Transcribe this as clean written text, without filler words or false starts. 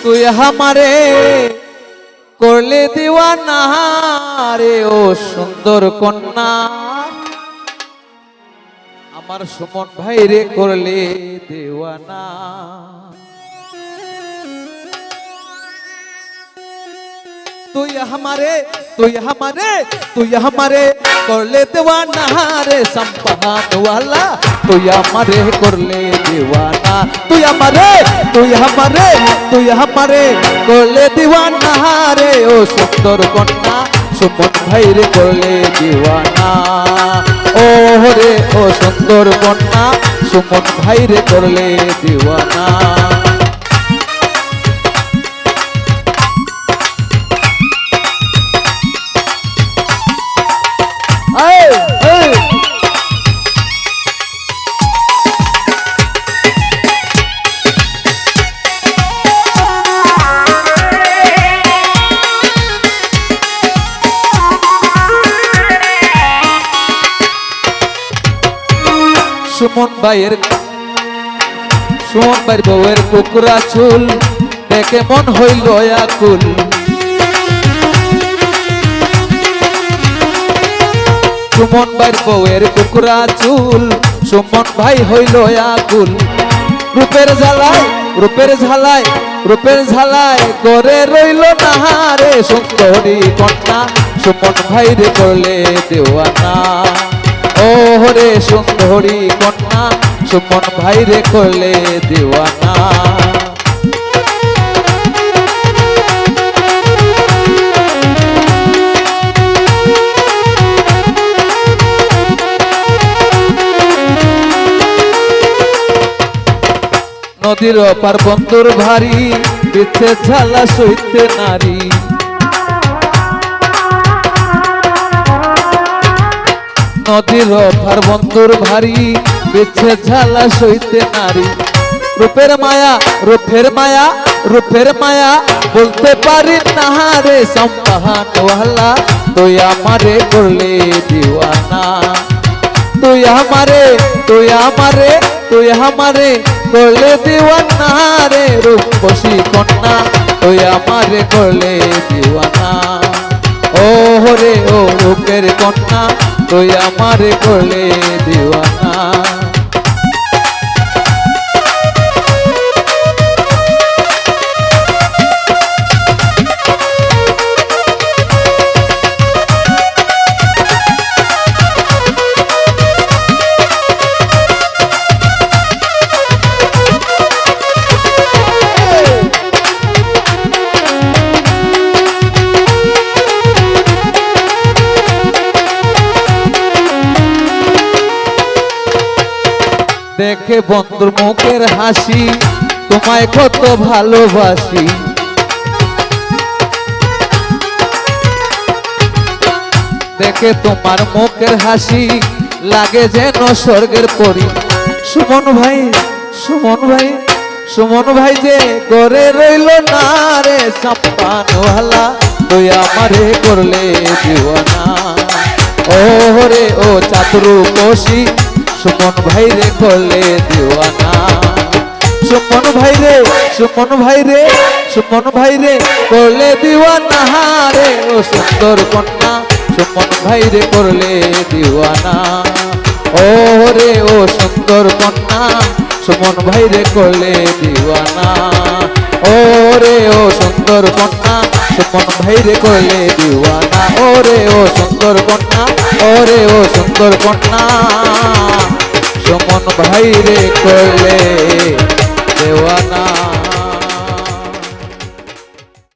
তুই हमारे করলে দিওয়ানা রে ও সুন্দর কন্যা আমার সুমন ভাই রে করলে দিওয়ানা তুই हमारे করলে দিওয়ানা রে সম্পান वाला তুই हमारे করলে দিওয়ানা তুই हमारे করলে দিওয়ানা রে ও সুন্দর কন্যা সুমন ভাই রে করলে দিওয়ানা ও রে ও সুন্দর কন্যা সুমন ভাই রে করলে দিওয়ানা সুমন ভাইয়ের বউয়ের কুকুরা চুল দেখে মন হইল আকুল সুমন ভাইয়ের বউয়ের কুকুরা চুল সুমন ভাই হইল আকুল রূপের ঝালায় করে রইল না রে সুন্দরী কন্যা সুমন ভাই রে করলে দেওয়ানা ও রে সুন্দরী কন্যা সুমন ভাই রে করলে দিওয়ানা নদীর অপার বন্দর ভারী বিচ্ছেদ ঝালা সইতে নারী নদীর অপার বন্দর ভারী বিচ্ছেদ ঝালা সইতে নারী রূপের মায়া বলতে পারি না রে সম্পান वाला তুই আমারে করলে দিওয়ানা তুই আমারে করলে দিওয়ানা রে রূপসী কন্যা তুই আমারে করলে দিওয়ানা ও রে ও রূপের কন্যা তুই আমারে করলে দিওয়ানা দেখে বন্ধুর মুখের হাসি তোমায় কত ভালোবাসি দেখে তোমার মুখের হাসি লাগে যেন স্বর্গের পরি সুমন ভাই যে করে রইল না রে সম্পান वाला তুই আমারে করলে দিওয়ানা ও রে ও চাতুরু কোশি সুমন ভাই রে করলে দিওয়ানা সুমন ভাই রে করলে দিওয়ানা রে ও সুন্দর কন্যা সুমন ভাই রে করলে দিওয়ানা ও রে ও সুন্দর কন্যা সুমন ভাই রে করলে দিওয়ানা ও রে ও সুন্দর কন্যা সুমন ভাই রে করলে দিওয়ানা ও রে ও সুন্দর কন্যা ও রে ও সুন্দর কন্যা সুমন ভাই রে করলে দেওয়ানা।